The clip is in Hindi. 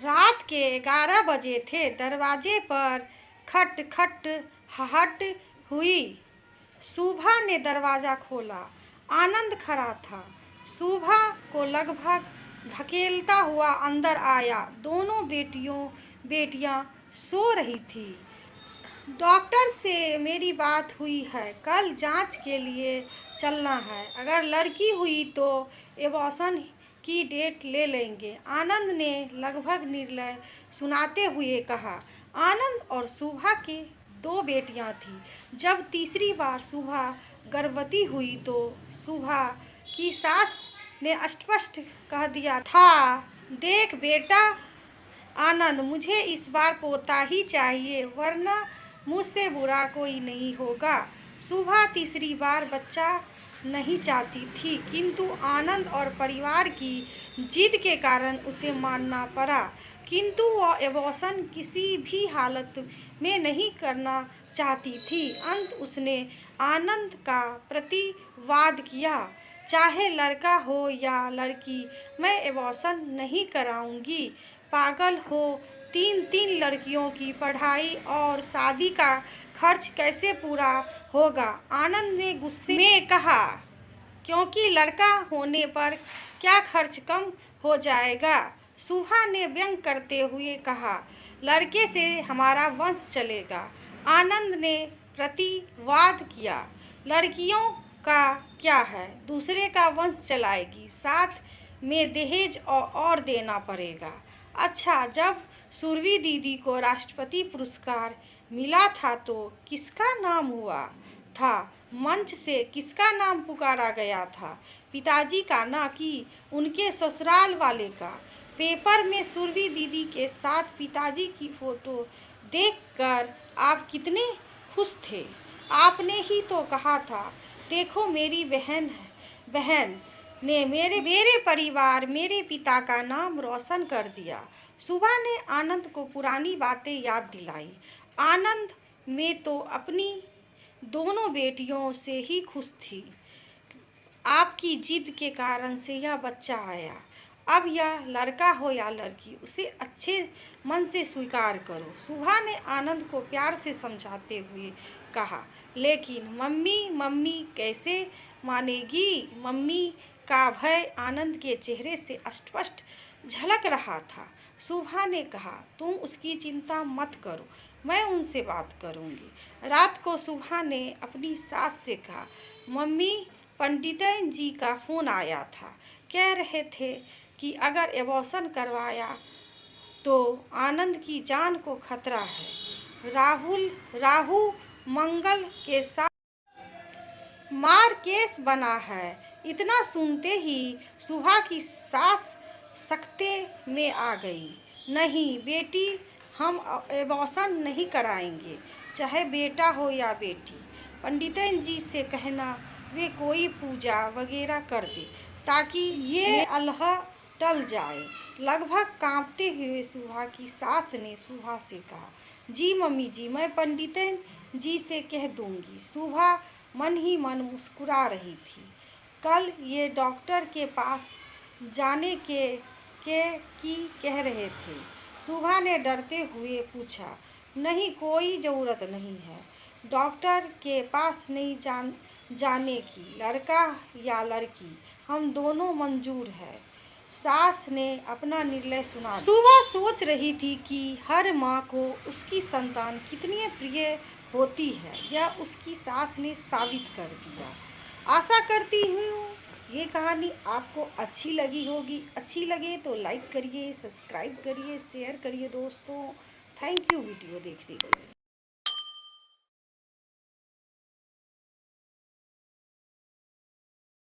रात के 11 बजे थे। दरवाजे पर खट खट हहट हुई। सुभा ने दरवाज़ा खोला। आनंद खड़ा था। सुभा को लगभग धकेलता हुआ अंदर आया। दोनों बेटियां सो रही थी। डॉक्टर से मेरी बात हुई है, कल जांच के लिए चलना है। अगर लड़की हुई तो एबॉर्शन की डेट ले लेंगे। आनंद ने लगभग निर्णय सुनाते हुए कहा। आनंद और सुभा के 2 बेटियां थीं। जब तीसरी बार सुभा गर्भवती हुई तो सुभा की सास ने स्पष्ट कह दिया था, देख बेटा आनंद, मुझे इस बार पोता ही चाहिए, वरना मुझसे बुरा कोई नहीं होगा। सुभा तीसरी बार बच्चा नहीं चाहती थी, किंतु आनंद और परिवार की जिद के कारण उसे मानना पड़ा। किंतु वह एबॉर्शन किसी भी हालत में नहीं करना चाहती थी। अंत उसने आनंद का प्रतिवाद किया, चाहे लड़का हो या लड़की, मैं एबॉर्शन नहीं कराऊंगी। पागल हो, 3 लड़कियों की पढ़ाई और शादी का खर्च कैसे पूरा होगा? आनंद ने गुस्से में कहा। क्योंकि लड़का होने पर क्या खर्च कम हो जाएगा? सुभा ने व्यंग करते हुए कहा, लड़के से हमारा वंश चलेगा। आनंद ने प्रतिवाद किया, लड़कियों का क्या है, दूसरे का वंश चलाएगी, साथ में दहेज और देना पड़ेगा। अच्छा, जब सुरभि दीदी को राष्ट्रपति पुरस्कार मिला था तो किसका नाम हुआ था? मंच से किसका नाम पुकारा गया था? पिताजी का, ना कि उनके ससुराल वाले का? पेपर में सुरभि दीदी के साथ पिताजी की फोटो देखकर आप कितने खुश थे। आपने ही तो कहा था, देखो मेरी बहन ने मेरे परिवार, मेरे पिता का नाम रोशन कर दिया। सुभा ने आनंद को पुरानी बातें याद दिलाई। आनंद में तो अपनी दोनों बेटियों से ही खुश थी। आपकी जिद के कारण से यह बच्चा आया। अब यह लड़का हो या लड़की, उसे अच्छे मन से स्वीकार करो। सुभा ने आनंद को प्यार से समझाते हुए कहा। लेकिन मम्मी कैसे मानेगी? मम्मी का भय आनंद के चेहरे से स्पष्ट झलक रहा था। सुभा ने कहा, तुम उसकी चिंता मत करो, मैं उनसे बात करूंगी। रात को सुभा ने अपनी सास से कहा, मम्मी, पंडितन जी का फ़ोन आया था। कह रहे थे कि अगर एबॉर्शन करवाया तो आनंद की जान को खतरा है। राहु मंगल के साथ मार केस बना है। इतना सुनते ही सुभा की सास सख्ते में आ गई। नहीं बेटी, हम एबॉर्शन नहीं कराएंगे, चाहे बेटा हो या बेटी। पंडितन जी से कहना वे कोई पूजा वगैरह कर दे ताकि ये अलह टल जाए। लगभग कांपते हुए सुभा की सास ने सुभा से कहा, जी मम्मी जी, मैं पंडितन जी से कह दूंगी। सुभा मन ही मन मुस्कुरा रही थी। कल ये डॉक्टर के पास जाने के की कह रहे थे। सुभा ने डरते हुए पूछा, नहीं, कोई ज़रूरत नहीं है डॉक्टर के पास नहीं जाने की। लड़का या लड़की, हम दोनों मंजूर है। सास ने अपना निर्णय सुना। सुभा सोच रही थी कि हर माँ को उसकी संतान कितनी प्रिय होती है। यह उसकी सास ने साबित कर दिया। आशा करती हूँ ये कहानी आपको अच्छी लगी होगी। अच्छी लगे तो लाइक करिए, सब्सक्राइब करिए, शेयर करिए दोस्तों। थैंक यू वीडियो देखने के लिए।